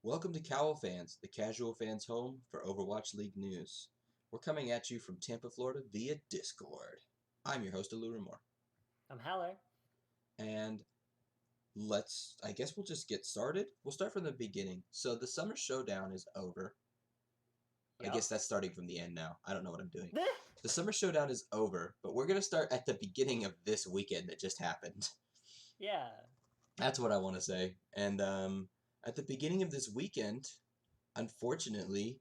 Welcome to COWL Fans, the casual fans' home for Overwatch League news. We're coming at you from Tampa, Florida via Discord. I'm your host, Aluramore. I'm Howleir. And I guess we'll just get started. We'll start from the beginning. So the Summer Showdown is over. I guess Yep. that's starting from the end now. I don't know what I'm doing. The Summer Showdown is over, but we're going to start at the beginning of this weekend that just happened. Yeah. That's what I want to say. And at the beginning of this weekend, unfortunately,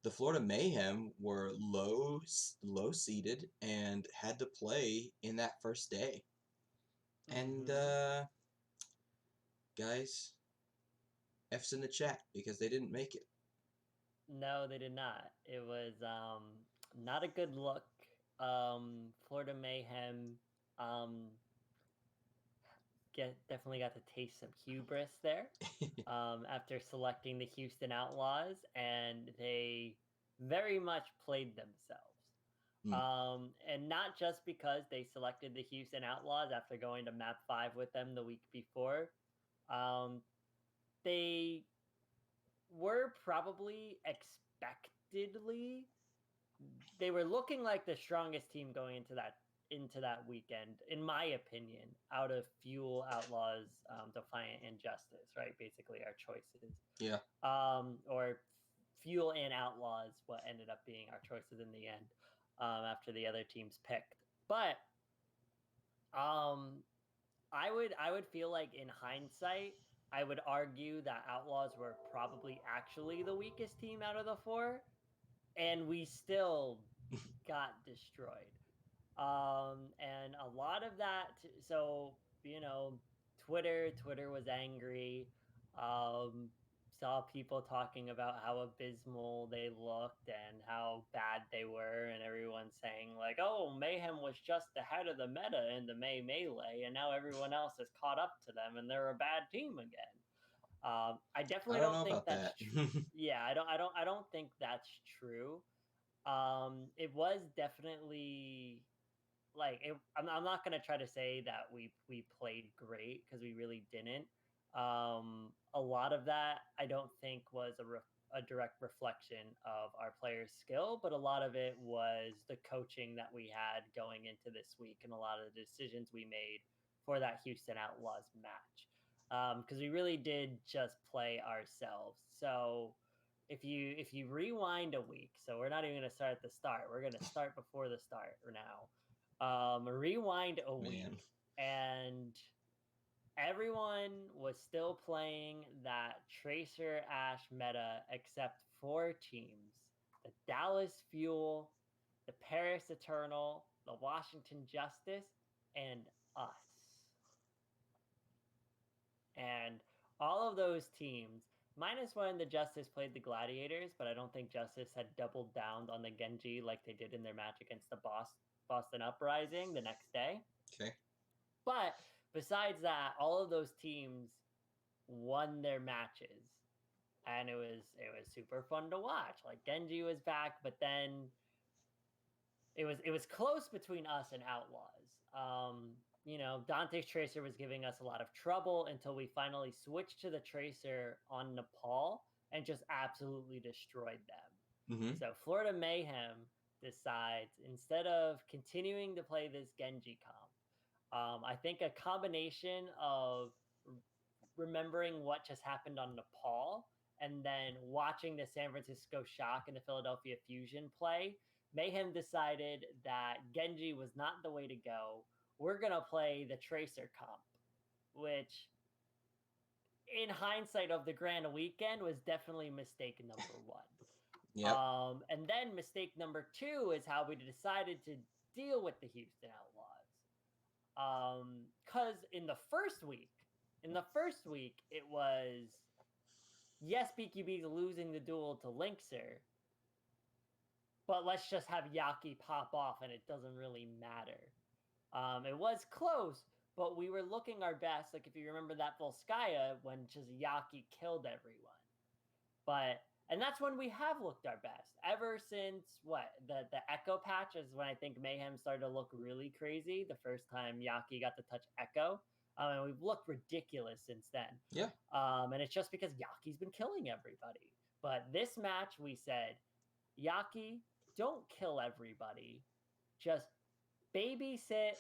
the Florida Mayhem were low seeded and had to play in that first day. And guys, F's in the chat because they didn't make it. No, they did not. It was not a good look. Florida Mayhem definitely got to taste some hubris there after selecting the Houston Outlaws, and they very much played themselves. And not just because they selected the Houston Outlaws after going to map 5 with them the week before. They were probably expectedly, they were looking like the strongest team going into that weekend, in my opinion, out of Fuel, Outlaws, Defiant, and Justice, right? Basically our choices. Yeah. Or Fuel and Outlaws, what ended up being our choices in the end, after the other teams picked. But I would feel like, in hindsight, I would argue that Outlaws were probably actually the weakest team out of the 4, and we still got destroyed. And a lot of that, so, Twitter was angry. Saw people talking about how abysmal they looked and how bad they were, and everyone saying like, oh, Mayhem was just ahead of the meta in the Melee, and now everyone else has caught up to them and they're a bad team again. I definitely don't think that's yeah, I don't think that's true. It was definitely like I'm not gonna try to say that we played great, because we really didn't. A lot of that I don't think was a direct reflection of our players' skill, but a lot of it was the coaching that we had going into this week and a lot of the decisions we made for that Houston Outlaws match, because we really did just play ourselves. So if you rewind a week, so we're not even going to start at the start, we're going to start before the start now. Rewind a week, and everyone was still playing that Tracer Ash meta except 4 teams: the Dallas Fuel, the Paris Eternal, the Washington Justice, and us. And all of those teams, minus when the Justice played the Gladiators, but I don't think Justice had doubled down on the Genji like they did in their match against the Boston Uprising the next day. Okay. But besides that, all of those teams won their matches, and it was super fun to watch. Like, Genji was back, but then it was close between us and Outlaws. Dante's Tracer was giving us a lot of trouble until we finally switched to the Tracer on Nepal and just absolutely destroyed them. So Florida Mayhem decides, instead of continuing to play this Genji comp, I think a combination of remembering what just happened on Nepal and then watching the San Francisco Shock and the Philadelphia Fusion play, Mayhem decided that Genji was not the way to go. We're going to play the Tracer comp, which, in hindsight of the Grand Weekend, was definitely mistake number 1. Yep. And then mistake number 2 is how we decided to deal with the Houston Outlaws. Because in the first week, it was, yes, BQB's losing the duel to Linkser, but let's just have Yaki pop off and it doesn't really matter. It was close, but we were looking our best. Like, if you remember that Volskaya, when just Yaki killed everyone. And that's when we have looked our best. Ever since, the Echo patch is when I think Mayhem started to look really crazy. The first time Yaki got to touch Echo. And we've looked ridiculous since then. Yeah. And it's just because Yaki's been killing everybody. But this match, we said, Yaki, don't kill everybody. Just babysit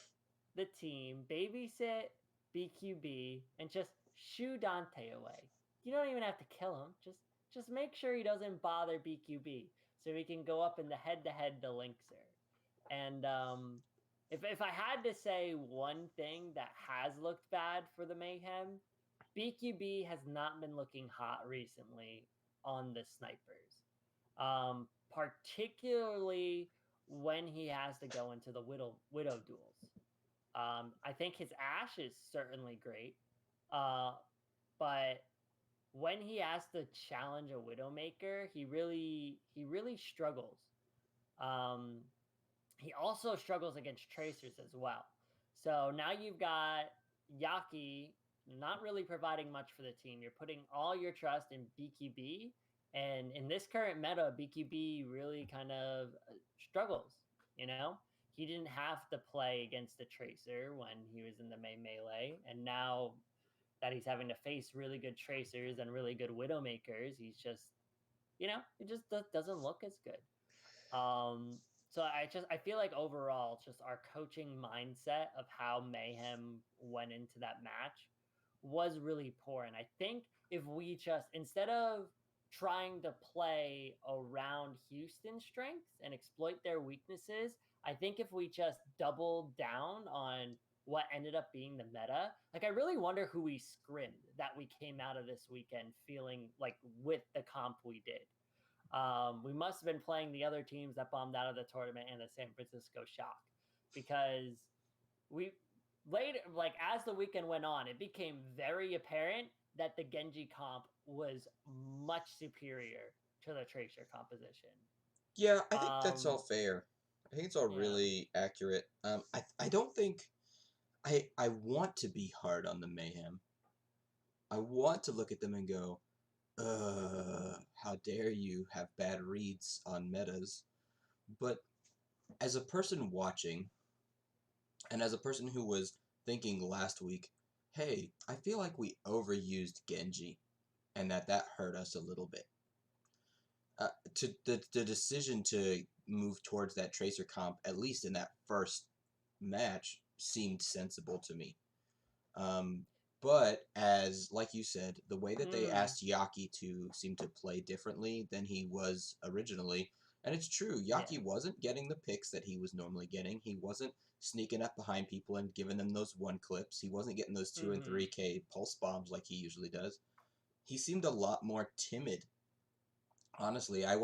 the team, babysit BQB, and just shoo Dante away. You don't even have to kill him. Just make sure he doesn't bother BQB, so he can go up in the head-to-head to Linkser. And if I had to say one thing that has looked bad for the Mayhem, BQB has not been looking hot recently on the snipers, particularly when he has to go into the widow duels. I think his Ashe is certainly great, but when he has to challenge a Widowmaker, he really struggles. Um, he also struggles against Tracers as well. So now you've got Yaki not really providing much for the team. You're putting all your trust in BQB, and in this current meta, BQB really kind of struggles. You know, he didn't have to play against the Tracer when he was in the Melee, and now that he's having to face really good Tracers and really good Widowmakers, he's just, it just doesn't look as good. So I feel like overall, just our coaching mindset of how Mayhem went into that match was really poor. And I think if we just, instead of trying to play around Houston's strengths and exploit their weaknesses, I think if we just doubled down on what ended up being the meta, like I really wonder who we scrimmed that we came out of this weekend feeling like with the comp we did. We must have been playing the other teams that bombed out of the tournament and the San Francisco Shock, because we later, like as the weekend went on, it became very apparent that the Genji comp was much superior to the Tracer composition. Yeah, I think that's all fair. I think it's all Yeah. really accurate. I don't think I want to be hard on the Mayhem. I want to look at them and go, how dare you have bad reads on metas. But as a person watching, and as a person who was thinking last week, hey, I feel like we overused Genji, and that hurt us a little bit. To the decision to move towards that Tracer comp, at least in that first match, seemed sensible to me. But as, like you said, the way that they asked Yaki to seem to play differently than he was originally, and it's true, Yaki wasn't getting the picks that he was normally getting. He wasn't sneaking up behind people and giving them those one clips. He wasn't getting those 2 and 3K pulse bombs like he usually does. He seemed a lot more timid. Honestly, I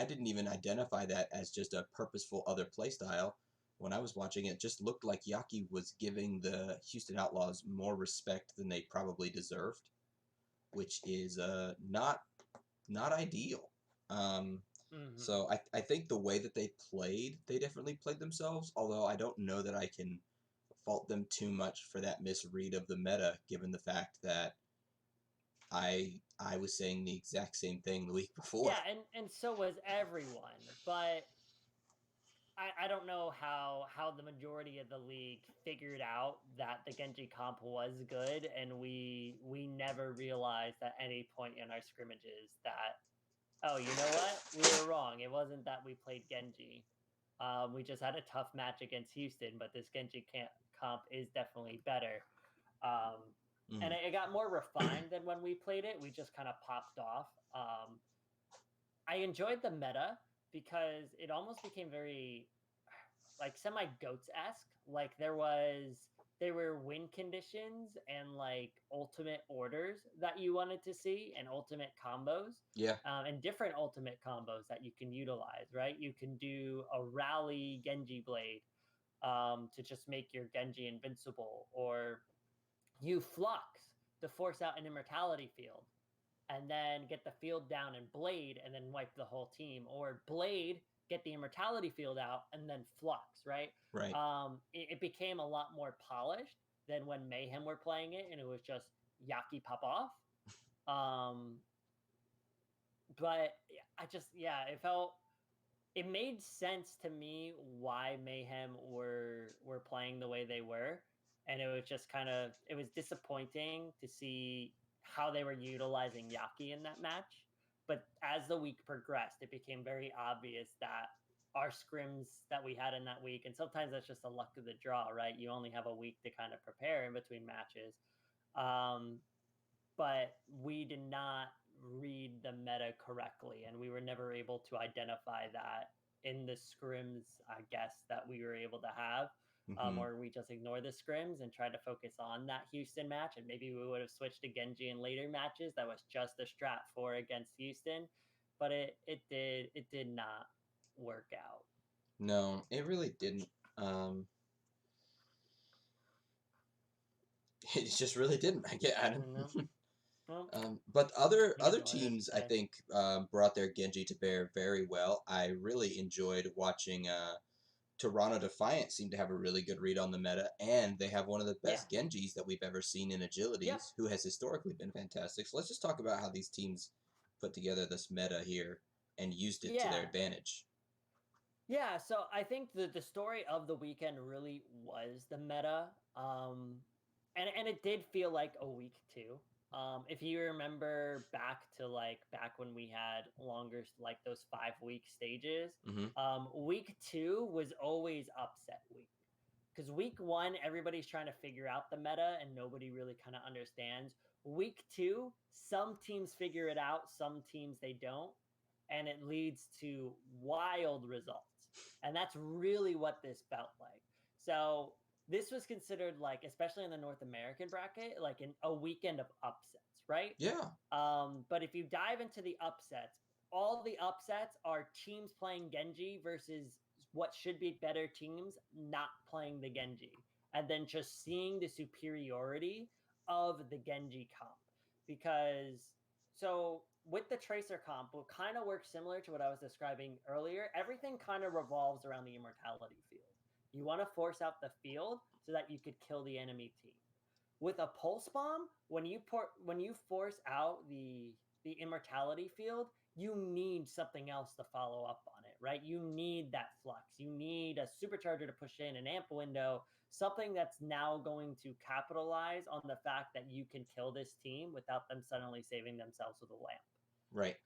didn't even identify that as just a purposeful other playstyle. When I was watching it, just looked like Yaki was giving the Houston Outlaws more respect than they probably deserved, which is not ideal. So I think the way that they played, they definitely played themselves, although I don't know that I can fault them too much for that misread of the meta, given the fact that I was saying the exact same thing the week before. Yeah, and so was everyone. But I don't know how the majority of the league figured out that the Genji comp was good, and we never realized at any point in our scrimmages that, oh, you know what, we were wrong. It wasn't that we played Genji. We just had a tough match against Houston, but this Genji comp is definitely better. And it got more refined than when we played it. We just kind of popped off. I enjoyed the meta because it almost became very like semi goats-esque. Like there were win conditions and like ultimate orders that you wanted to see and ultimate combos. Yeah. And different ultimate combos that you can utilize, right? You can do a rally Genji blade to just make your Genji invincible, or you flux to force out an immortality field and then get the field down and blade and then wipe the whole team, or blade, get the immortality field out and then flux, right? Right. It became a lot more polished than when Mayhem were playing it and it was just Yaki pop off. But it made sense to me why Mayhem were playing the way they were. and it was just it was disappointing to see how they were utilizing Yaki in that match. But as the week progressed, it became very obvious that our scrims that we had in that week, and sometimes that's just the luck of the draw, right? You only have a week to kind of prepare in between matches. Um, but we did not read the meta correctly, and we were never able to identify that in the scrims, I guess, that we were able to have. Mm-hmm. Or we just ignore the scrims and try to focus on that Houston match, and maybe we would have switched to Genji in later matches. That was just a strat for against Houston, but it did not work out. No, it really didn't. Um, it just really didn't. I don't. Well, But I think other that's all there is teams, to I say. think, brought their Genji to bear very well. I really enjoyed watching Toronto Defiant seem to have a really good read on the meta, and they have one of the Yeah. best Genjis that we've ever seen in agilities, Yep. who has historically been fantastic. So let's just talk about how these teams put together this meta here and used it to their Yeah. advantage. Yeah, so I think the story of the weekend really was the meta. And it did feel like a week too. If you remember back when we had longer, like those 5 week stages, Mm-hmm. week 2 was always upset week. Because week 1, everybody's trying to figure out the meta and nobody really kind of understands. Week 2, some teams figure it out, some teams they don't, and it leads to wild results. And that's really what this felt like. So this was considered, like, especially in the North American bracket, like a weekend of upsets, right? Yeah. But if you dive into the upsets, all the upsets are teams playing Genji versus what should be better teams not playing the Genji, and then just seeing the superiority of the Genji comp. Because so with the Tracer comp, what kind of works similar to what I was describing earlier, everything kind of revolves around the immortality field. You want to force out the field so that you could kill the enemy team. With a pulse bomb, when you force out the immortality field, you need something else to follow up on it, right? You need that flux. You need a supercharger to push in, an amp window, something that's now going to capitalize on the fact that you can kill this team without them suddenly saving themselves with a lamp. Right.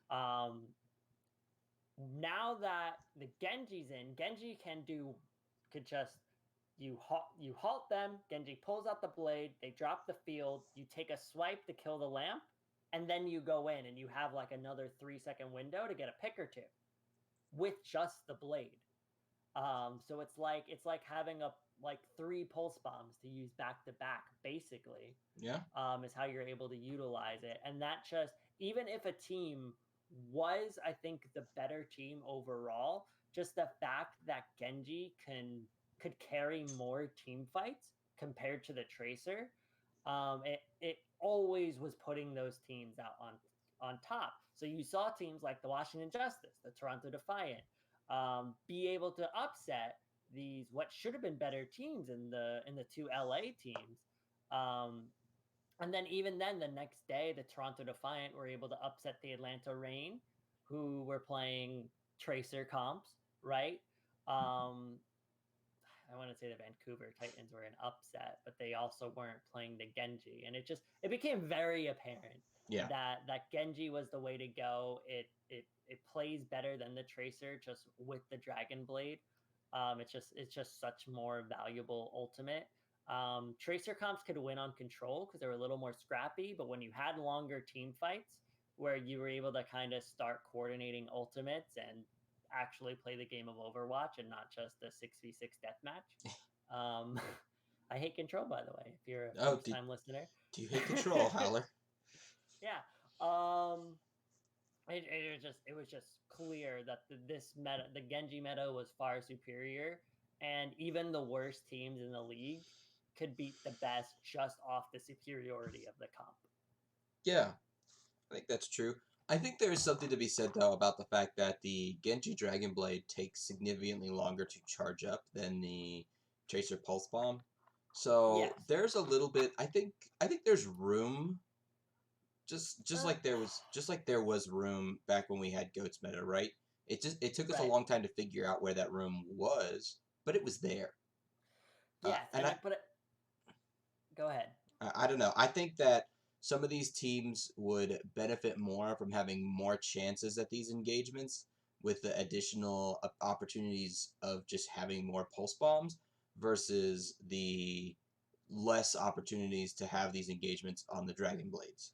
Now that the Genji's in, Genji could just you halt them. Genji pulls out the blade. They drop the field. You take a swipe to kill the lamp, and then you go in and you have like another 3-second window to get a pick or two with just the blade. So it's like having like 3 pulse bombs to use back to back, basically. Yeah. Is how you're able to utilize it, and that just, even if a team was, I think, the better team overall, just the fact that Genji could carry more team fights compared to the Tracer, it always was putting those teams out on top. So you saw teams like the Washington Justice, the Toronto Defiant, be able to upset these what should have been better teams in the 2 LA teams. And then even then, the next day, the Toronto Defiant were able to upset the Atlanta Reign, who were playing Tracer comps, right? I want to say the Vancouver Titans were an upset, but they also weren't playing the Genji, and it became very apparent that Genji was the way to go. It plays better than the Tracer just with the Dragonblade. It's just such more valuable ultimate. Tracer comps could win on control because they were a little more scrappy, but when you had longer team fights where you were able to kind of start coordinating ultimates and actually play the game of Overwatch and not just a 6v6 deathmatch. I hate control, by the way, if you're a first-time listener. Do you hate control, Howler? Yeah. It was just clear that this meta, the Genji meta, was far superior, and even the worst teams in the league could beat the best just off the superiority of the comp. Yeah, I think that's true. I think there is something to be said, though, about the fact that the Genji Dragonblade takes significantly longer to charge up than the Tracer Pulse Bomb. So there's a little bit. I think there's room. Just like there was room back when we had Goats meta, right? It took us a long time to figure out where that room was, but it was there. Yeah, Go ahead. I don't know. I think that some of these teams would benefit more from having more chances at these engagements with the additional opportunities of just having more pulse bombs versus the less opportunities to have these engagements on the Dragonblades.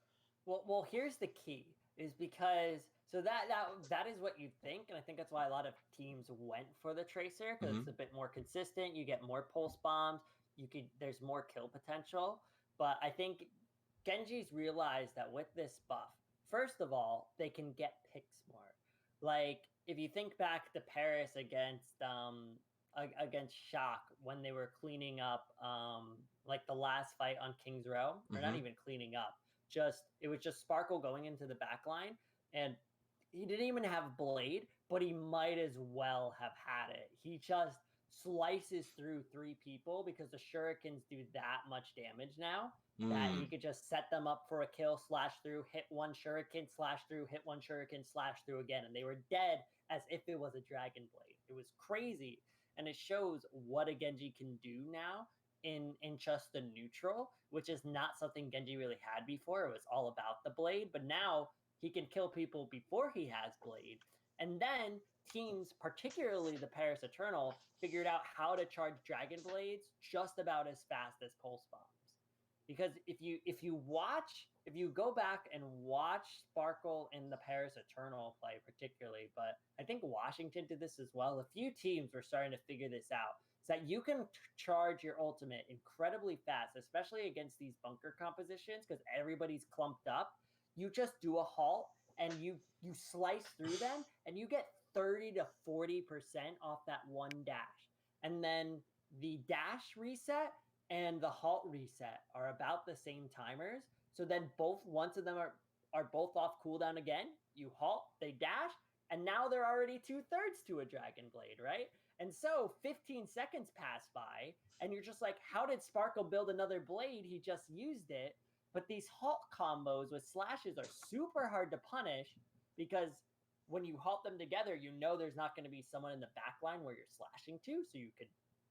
Well, here's the key: is because so that is what you think, and I think that's why a lot of teams went for the tracer because Mm-hmm. it's a bit more consistent. You get more pulse bombs. There's more kill potential. But I think Genji's realized that with this buff, first of all, they can get picks more. Like if you think back to Paris against Shock when they were cleaning up like the last fight on King's Row, or not Mm-hmm. even cleaning up, just it was just Sparkle going into the back line, and he didn't even have Blade, but he might as well have had it. He just slices through three people because the shurikens do that much damage now that he Mm. could just set them up for a kill, slash through, hit one shuriken, slash through, hit one shuriken, slash through again, and they were dead as if it was a dragon blade. It was crazy, and it shows what a Genji can do now in just the neutral, which is not something Genji really had before. It was all about the blade, but now he can kill people before he has blade. And then teams, particularly the Paris Eternal, figured out how to charge dragon blades just about as fast as pulse bombs. Because if you go back and watch Sparkle in the Paris Eternal play particularly, but I think Washington did this as well. A few teams were starting to figure this out. Is that you can charge your ultimate incredibly fast, especially against these bunker compositions because everybody's clumped up. You just do a halt and you slice through them and you get 30 to 40% off that one dash. And then the dash reset and the halt reset are about the same timers. So then both once of them are both off cooldown again. You halt, they dash, and now they're already 2/3 to a dragon blade, right? And so 15 seconds pass by, and you're just like, how did Sparkle build another blade? He just used it. But these halt combos with slashes are super hard to punish because when you halt them together, you know there's not going to be someone in the back line where you're slashing to, so you could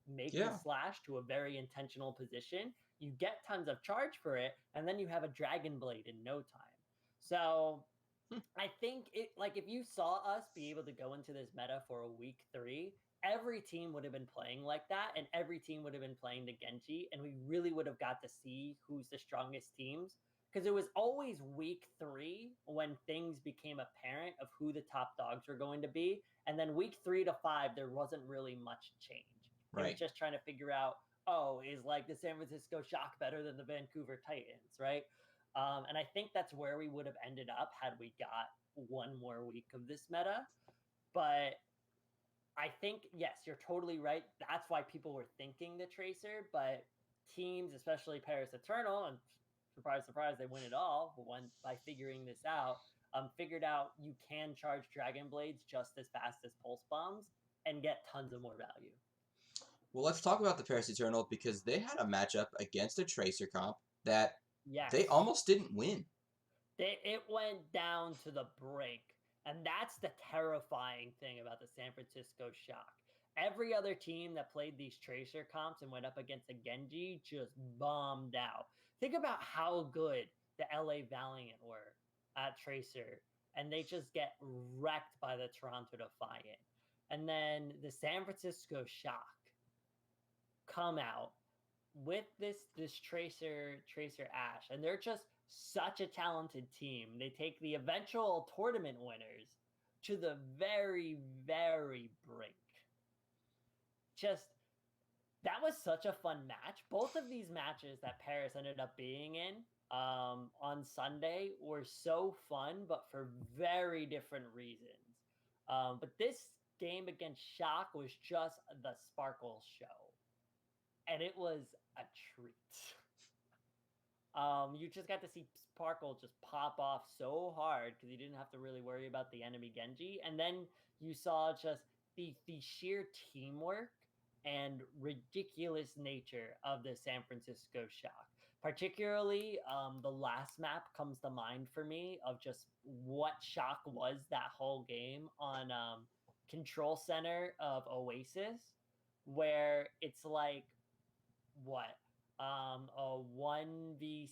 make the Yeah. slash to a very intentional position. You get tons of charge for it, and then you have a dragon blade in no time. So Hmm. I think it like if you saw us be able to go into this meta for a week 3, every team would have been playing like that, and every team would have been playing the Genji, and we really would have got to see who's the strongest teams. Because it was always week 3 when things became apparent of who the top dogs were going to be. And then week 3 to 5, there wasn't really much change. It was Right. just trying to figure out, oh, is like the San Francisco Shock better than the Vancouver Titans, right? And I think that's where we would have ended up had we got one more week of this meta. But I think, yes, you're totally right. That's why people were thinking the Tracer, but teams, especially Paris Eternal, and surprise, surprise, they win it all by figuring this out. Figured out you can charge Dragon Blades just as fast as Pulse Bombs and get tons of more value. Well, let's talk about the Paris Eternal because they had a matchup against a Tracer comp that Yes. they almost didn't win. It went down to the brink. And that's the terrifying thing about the San Francisco Shock. Every other team that played these Tracer comps and went up against a Genji just bombed out. Think about how good the LA Valiant were at Tracer, and they just get wrecked by the Toronto Defiant. And then the San Francisco Shock come out with this Tracer Ash, and they're just such a talented team. They take the eventual tournament winners to the very brink. Just that was such a fun match. Both of these matches that Paris ended up being in on Sunday were so fun, but for very different reasons. But this game against Shock was just the Sparkle show, and it was a treat. You just got to see Sparkle just pop off so hard because you didn't have to really worry about the enemy Genji, and then you saw just the sheer teamwork and ridiculous nature of the San Francisco Shock. Particularly, the last map comes to mind for me of just what Shock was that whole game on Control Center of Oasis, where it's like what a 1v6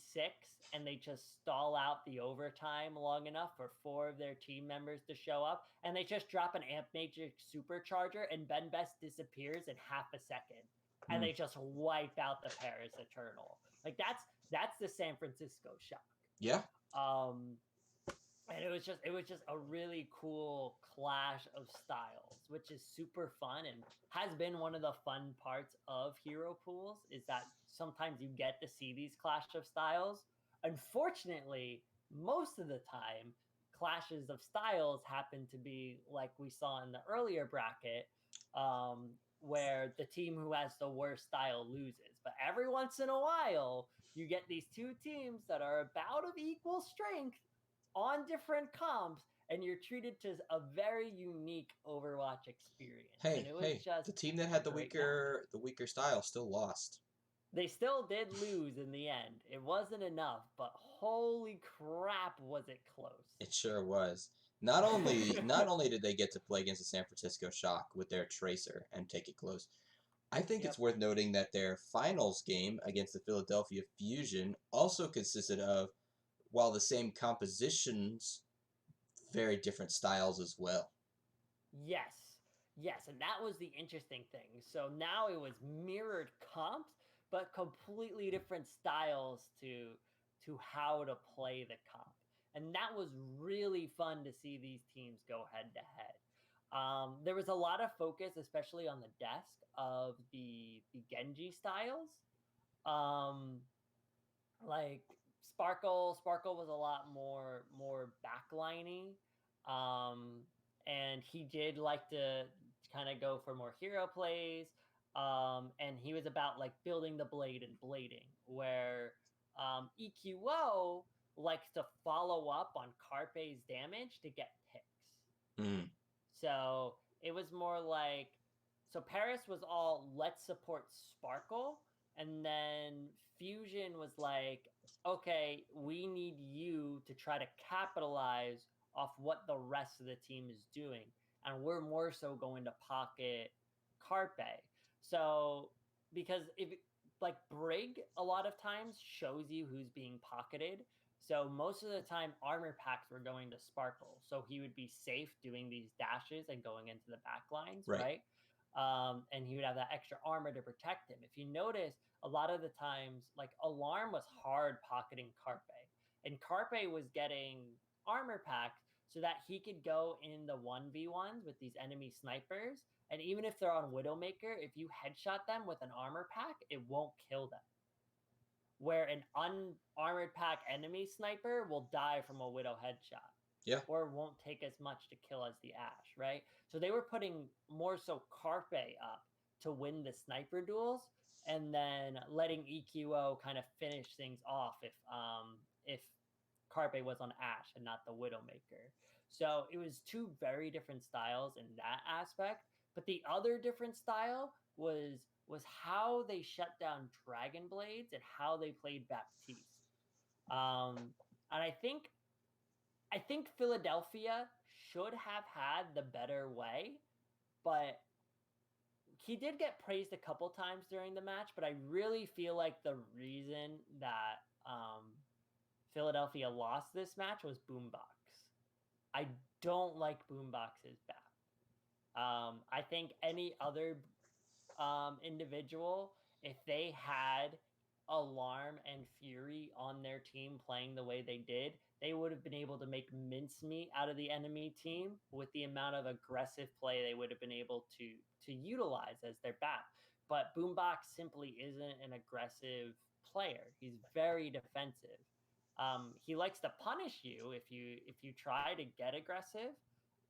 and they just stall out the overtime long enough for 4 of their team members to show up, and they just drop an Amp Magic Supercharger and Ben Best disappears in half a second and they just wipe out the Paris Eternal. Like that's the San Francisco Shock. Yeah. And it was just a really cool clash of styles, which is super fun and has been one of the fun parts of hero pools, is that sometimes you get to see these clash of styles. Unfortunately, most of the time, clashes of styles happen to be like we saw in the earlier bracket, where the team who has the worst style loses. But every once in a while, you get these two teams that are about of equal strength on different comps, and you're treated to a very unique Overwatch experience. And it was just the team that had the great weaker style still lost. They still did lose in the end. It wasn't enough, but holy crap, was it close. It sure was. Not only did they get to play against the San Francisco Shock with their Tracer and take it close, I think it's worth noting that their finals game against the Philadelphia Fusion also consisted of, while the same compositions, very different styles as well. Yes, and that was the interesting thing. So now it was mirrored comps, but completely different styles to how to play the comp. And that was really fun to see these teams go head to head. There was a lot of focus, especially on the desk, of the Genji styles. Like Sparkle was a lot more backliney. And he did like to kind of go for more hero plays. And he was about like building the blade and blading, where EQO likes to follow up on Carpe's damage to get picks. So it was more like, so Paris was all, let's support Sparkle, and then Fusion was like, okay, we need you to try to capitalize off what the rest of the team is doing, and we're more so going to pocket Carpe. So because if like Brig a lot of times shows you who's being pocketed. So most of the time armor packs were going to Sparkle. So he would be safe doing these dashes and going into the back lines, right? And he would have that extra armor to protect him. If you notice, a lot of the times, like Alarm was hard pocketing Carpe. And Carpe was getting armor packs so that he could go in the 1v1s with these enemy snipers. And even if they're on Widowmaker, if you headshot them with an armor pack, it won't kill them. Where an unarmored pack enemy sniper will die from a Widow headshot. Yeah. Or won't take as much to kill as the Ashe, right? So they were putting more so Carpe up to win the sniper duels, and then letting EQO kind of finish things off if Carpe was on Ashe and not the Widowmaker. So it was two very different styles in that aspect. But the other different style was how they shut down Dragonblades and how they played Baptiste. And I think Philadelphia should have had the better way, but he did get praised a couple times during the match. But I really feel like the reason that Philadelphia lost this match was Boombox. I don't like Boombox's back. I think any other individual, if they had Alarm and Fury on their team playing the way they did, they would have been able to make mincemeat out of the enemy team with the amount of aggressive play they would have been able to utilize as their back. But Boombox simply isn't an aggressive player. He's very defensive. He likes to punish you if you try to get aggressive.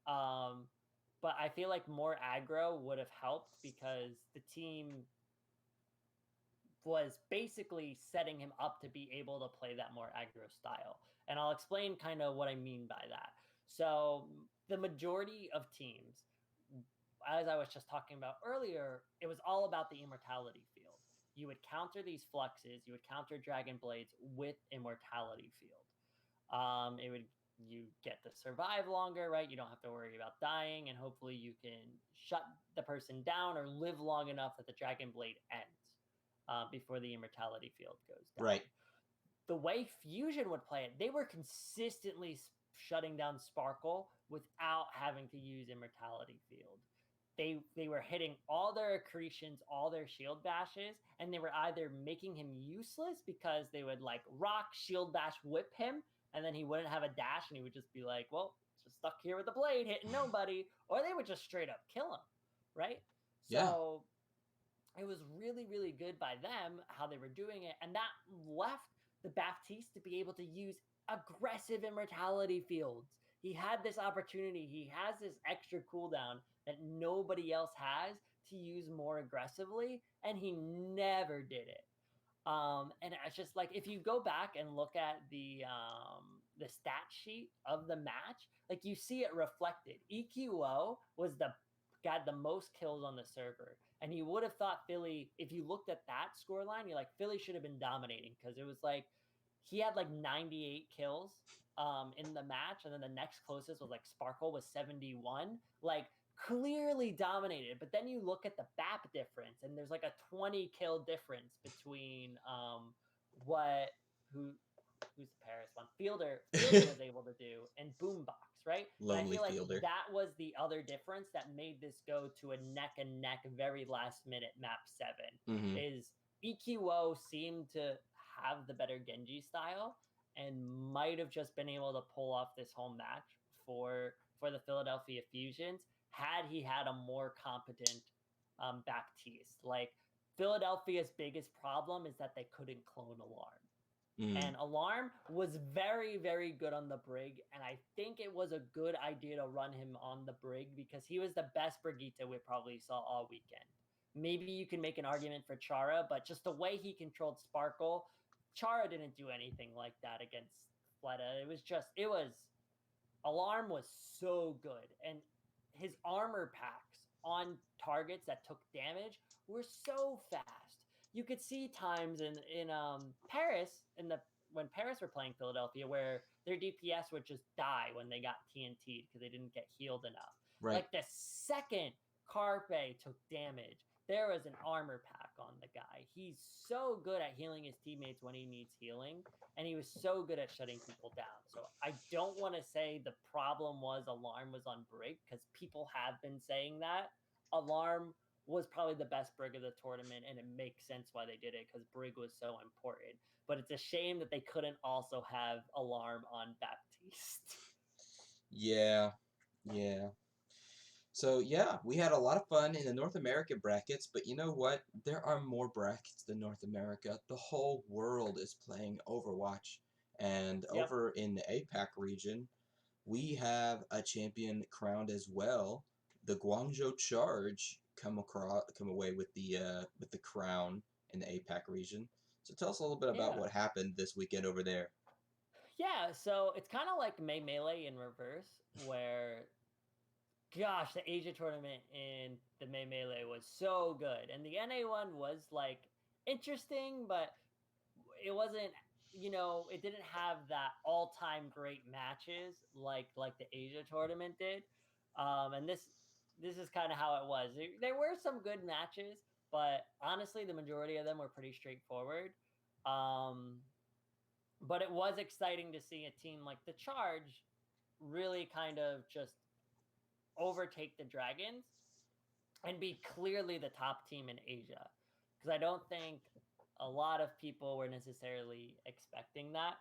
But I feel like more aggro would have helped, because the team was basically setting him up to be able to play that more aggro style. And I'll explain kind of what I mean by that. So the majority of teams, as I was just talking about earlier, it was all about the immortality field. You would counter these fluxes, you would counter Dragonblades with immortality field. You get to survive longer, right? You don't have to worry about dying, and hopefully you can shut the person down or live long enough that the Dragonblade ends. before the immortality field goes down. Right. The way Fusion would play it, they were consistently shutting down Sparkle without having to use immortality field. They were hitting all their accretions, all their shield bashes, and they were either making him useless because they would like rock, shield bash, whip him, and then he wouldn't have a dash, and he would just be like, well, just stuck here with the blade, hitting nobody, or they would just straight up kill him, right? Yeah. So it was really, really good by them how they were doing it, and that left the Baptiste to be able to use aggressive immortality fields. He had this opportunity. He has this extra cooldown that nobody else has to use more aggressively, and he never did it. And it's just like if you go back and look at the stat sheet of the match, like you see it reflected. EQO was the got the most kills on the server, and you would have thought Philly, if you looked at that scoreline, you're like Philly should have been dominating because it was like he had like 98 kills in the match, and then the next closest was like Sparkle with 71. Like clearly dominated. But then you look at the BAP difference, and there's like a 20 kill difference between what who's the Paris one Fielder was able to do and Boombox, right? And I Lonely feel like Fielder. that was the other difference that made this go to a neck and neck very last minute map 7 Mm-hmm. is EQO seemed to have the better Genji style and might have just been able to pull off this whole match for the Philadelphia Fusions had he had a more competent Baptiste. Like Philadelphia's biggest problem is that they couldn't clone Alarm. And Alarm was very, very good on the Brig, and I think it was a good idea to run him on the Brig because he was the best Brigitte we probably saw all weekend. Maybe you can make an argument for Chara, but just the way he controlled Sparkle, Chara didn't do anything like that against Fleta. It was Alarm was so good, and his armor packs on targets that took damage were so fast. You could see times in Paris when Paris were playing Philadelphia where their DPS would just die when they got TNT'd because they didn't get healed enough. Right. Like the second Carpe took damage, there was an armor pack on the guy. He's so good at healing his teammates when he needs healing, and he was so good at shutting people down. So I don't want to say the problem was Alarm was on Brig because people have been saying that. Alarm was probably the best Brig of the tournament, and it makes sense why they did it because Brig was so important. But it's a shame that they couldn't also have Alarm on Baptiste. Yeah. Yeah. So yeah, we had a lot of fun in the North American brackets, but you know what? There are more brackets than North America. The whole world is playing Overwatch. And Yep. over in the APAC region, we have a champion crowned as well. The Guangzhou Charge come away with the crown in the APAC region. So tell us a little bit about what happened this weekend over there. Yeah, so it's kind of like May Melee in reverse, where gosh, the Asia tournament in the May Melee was so good. And the NA one was like interesting, but it wasn't, it didn't have that all-time great matches like the Asia tournament did. And this is kind of how it was. There were some good matches, but honestly, the majority of them were pretty straightforward. But it was exciting to see a team like the Charge really kind of just overtake the Dragons and be clearly the top team in Asia. Because I don't think a lot of people were necessarily expecting that.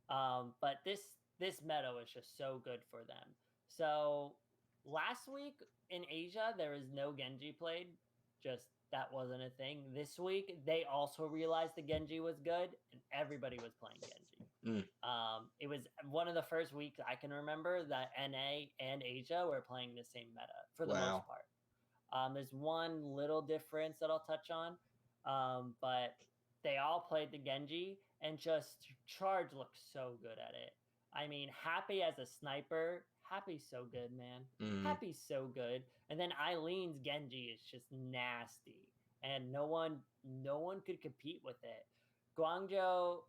But this meta was just so good for them. So last week in Asia, there was no Genji played. Just that wasn't a thing. This week, they also realized the Genji was good, and everybody was playing Genji. It was one of the first weeks I can remember that NA and Asia were playing the same meta for the most part. There's one little difference that I'll touch on, but they all played the Genji, and just Charge looks so good at it. I mean, Happy as a sniper, Happy's so good, man. Happy's so good. And then Eileen's Genji is just nasty, and no one could compete with it. Guangzhou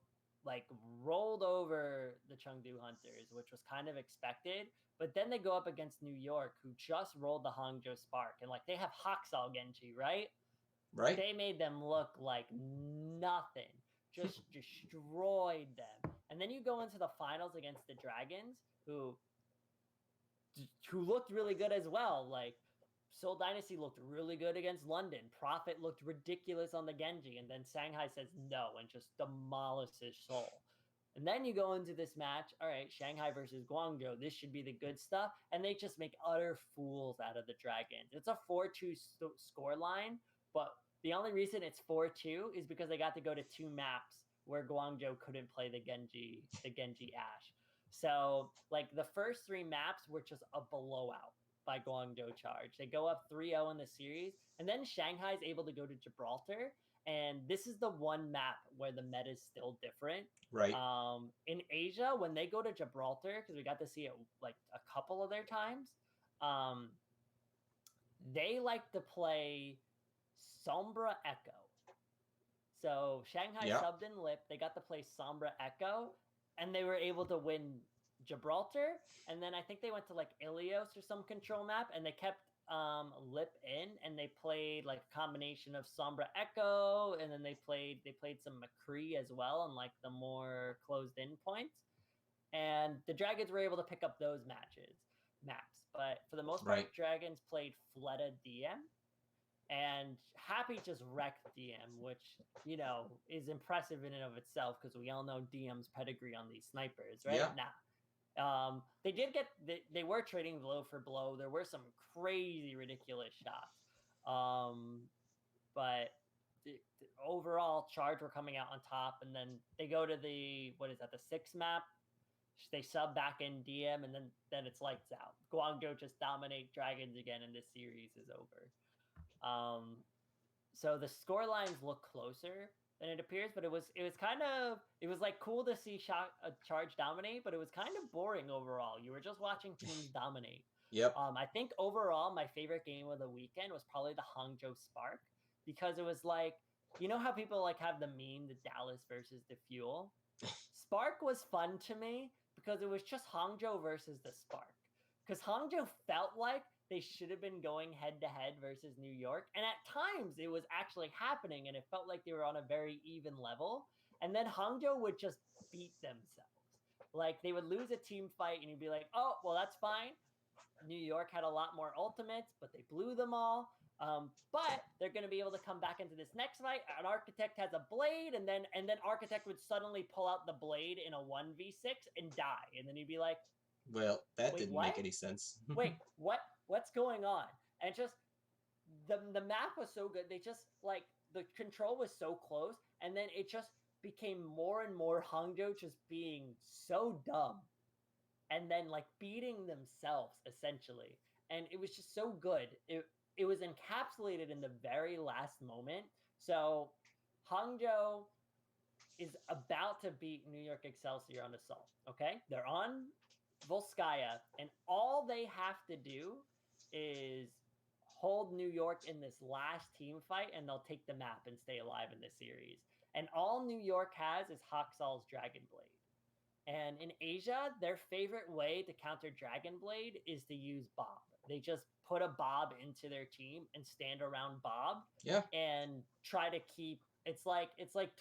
like rolled over the Chengdu Hunters, which was kind of expected. But then they go up against New York, who just rolled the Hangzhou Spark, and like they have Haksal Genji, right? Right. They made them look like nothing. Just destroyed them. And then you go into the finals against the Dragons, who looked really good as well. Like Seoul Dynasty looked really good against London. Profit looked ridiculous on the Genji, and then Shanghai says no and just demolishes Seoul. And then you go into this match. All right, Shanghai versus Guangzhou. This should be the good stuff. And they just make utter fools out of the Dragons. It's a 4-2 score line, but the only reason it's 4-2 is because they got to go to 2 maps where Guangzhou couldn't play the Genji Ash. So, like, the first 3 maps were just a blowout by Guangzhou Charge. They go up 3-0 in the series, and then Shanghai's able to go to Gibraltar, and this is the one map where the meta is still different. Right. In Asia, when they go to Gibraltar, because we got to see it like a couple of their times, they like to play Sombra Echo. So Shanghai subbed in Lip. They got to play Sombra Echo, and they were able to win Gibraltar. And then I think they went to like Ilios or some control map, and they kept Lip in, and they played like a combination of Sombra Echo, and then they played some McCree as well on like the more closed in points. And the Dragons were able to pick up those maps. But for the most part, Dragons played Fleta DM. And Happy just wrecked DM, which, you know, is impressive in and of itself because we all know DM's pedigree on these snipers, right? Yeah. They did get, they were trading blow for blow. There were some crazy, ridiculous shots. But overall, Charge were coming out on top. And then they go to the 6th map. They sub back in DM, and then it's lights out. Guangzhou just dominate Dragons again, and this series is over. So the score lines look closer than it appears, but it was like cool to see Charge dominate, but it was kind of boring overall. You were just watching teams dominate. Yep. I think overall my favorite game of the weekend was probably the Hangzhou Spark, because it was like, you know how people like have the meme, the Dallas versus the Fuel? Spark was fun to me because it was just Hangzhou versus the Spark. Because Hangzhou felt like they should have been going head-to-head versus New York. And at times, it was actually happening, and it felt like they were on a very even level. And then Hangzhou would just beat themselves. Like, they would lose a team fight, and you'd be like, oh, well, that's fine. New York had a lot more ultimates, but they blew them all. But they're going to be able to come back into this next fight. An Architect has a blade, and then Architect would suddenly pull out the blade in a 1v6 and die. And then you'd be like, well, that didn't make any sense. Wait, what's going on? And just the map was so good. They just like the control was so close, and then it just became more and more Hangzhou just being so dumb, and then like beating themselves essentially. And it was just so good. It was encapsulated in the very last moment. So Hangzhou is about to beat New York Excelsior on Assault. Okay, they're on Volskaya, and all they have to do is hold New York in this last team fight, and they'll take the map and stay alive in this series. And all New York has is COWL's Dragonblade. And in Asia, their favorite way to counter Dragonblade is to use Bob. They just put a Bob into their team and stand around Bob. Yeah. And try to keep it's like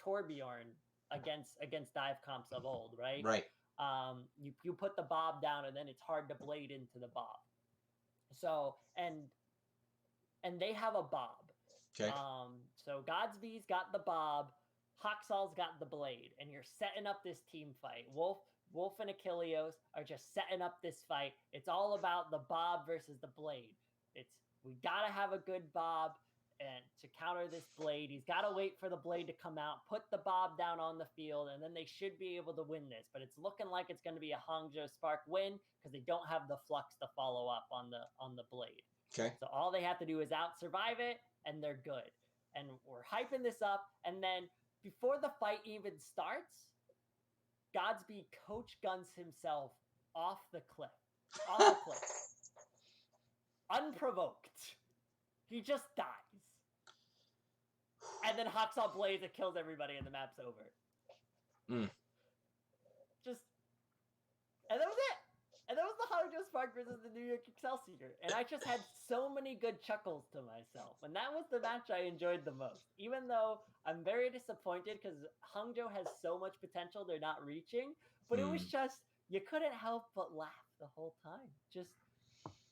Torbjorn against dive comps of old, right? Right. You put the Bob down, and then it's hard to blade into the Bob. So and they have a Bob. Okay. So Godsby's got the Bob, Hoxall's got the blade, and you're setting up this team fight. Wolf and Achilleos are just setting up this fight. It's all about the Bob versus the blade. We gotta have a good Bob and to counter this blade. He's got to wait for the blade to come out, put the Bob down on the field, and then they should be able to win this. But it's looking like it's going to be a Hangzhou Spark win because they don't have the flux to follow up on the blade. Okay. So all they have to do is out-survive it, and they're good. And we're hyping this up, and then before the fight even starts, Godsby coach guns himself off the cliff. Unprovoked. He just dies. And then Hoxall blades, it kills everybody, and the map's over. And that was it. And that was the Hangzhou Park versus the New York Excelsior, and I just had so many good chuckles to myself. And that was the match I enjoyed the most. Even though I'm very disappointed because Hangzhou has so much potential they're not reaching, but it was just you couldn't help but laugh the whole time. Just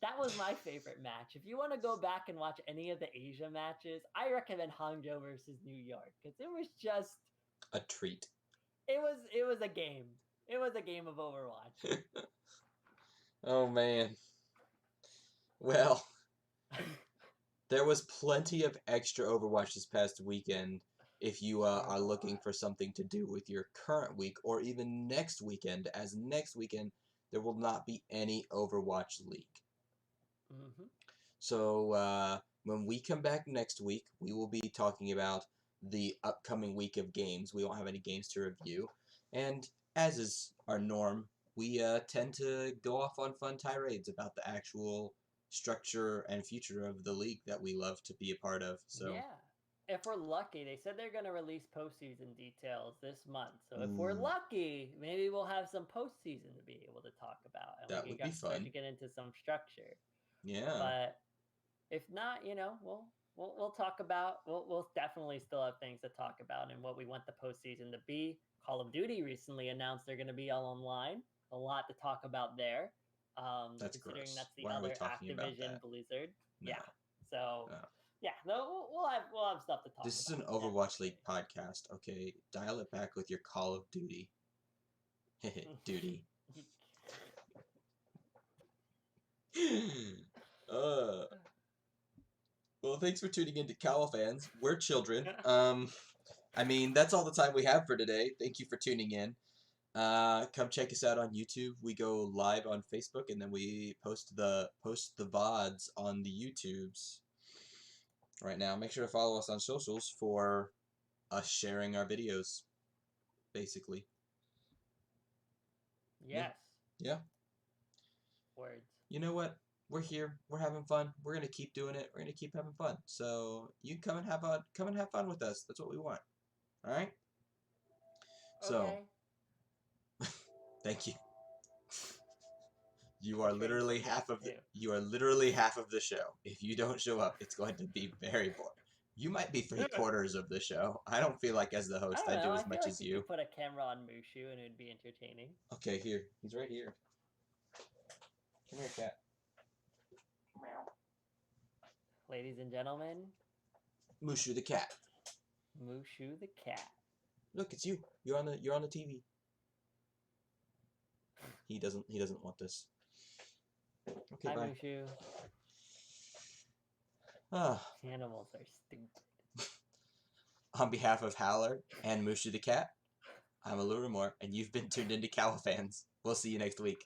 that was my favorite match. If you want to go back and watch any of the Asia matches, I recommend Hangzhou versus New York because it was just a treat. It was a game. It was a game of Overwatch. Oh man. Well, there was plenty of extra Overwatch this past weekend. If you are looking for something to do with your current week or even next weekend, as next weekend there will not be any Overwatch League. Mm-hmm. So when we come back next week, we will be talking about the upcoming week of games. We won't have any games to review. And as is our norm, we tend to go off on fun tirades about the actual structure and future of the league that we love to be a part of. So yeah, if we're lucky, they said they're gonna release postseason details this month. So if we're lucky, maybe we'll have some postseason to be able to talk about, and that we would can be start fun. to get into some structure. Yeah. But if not, we'll talk about we'll definitely still have things to talk about and what we want the postseason to be. Call of Duty recently announced they're going to be all online. A lot to talk about there. That's Considering gross. that's the Why are we other talking about Activision that? Blizzard. No. Yeah. So No. yeah, no, we'll have stuff to talk about. This is an Overwatch League podcast, okay? Dial it back with your Call of Duty. Duty. Well, thanks for tuning in to COWL fans. We're children. I mean, that's all the time we have for today. Thank you for tuning in. Come check us out on YouTube. We go live on Facebook, and then we post the VODs on the YouTubes. Right now, make sure to follow us on socials for us sharing our videos. Basically. Yes. Yeah. Words. You know what? We're here. We're having fun. We're gonna keep doing it. We're gonna keep having fun. So you come and have fun with us. That's what we want. All right. So, thank you. You are literally half of the show. If you don't show up, it's going to be very boring. You might be 3/4 of the show. I don't feel like as the host I do as much as you. Could put a camera on Mushu and it would be entertaining. Okay, here. He's right here. Come here, cat. Ladies and gentlemen, Mushu the cat. Mushu the cat. Look, it's you. You're on the TV. He doesn't want this. Okay, Hi, bye. Mushu. Ah. Animals are stupid. On behalf of Howleir and Mushu the cat, I'm Aluramore, and you've been tuned into COWL fans. We'll see you next week.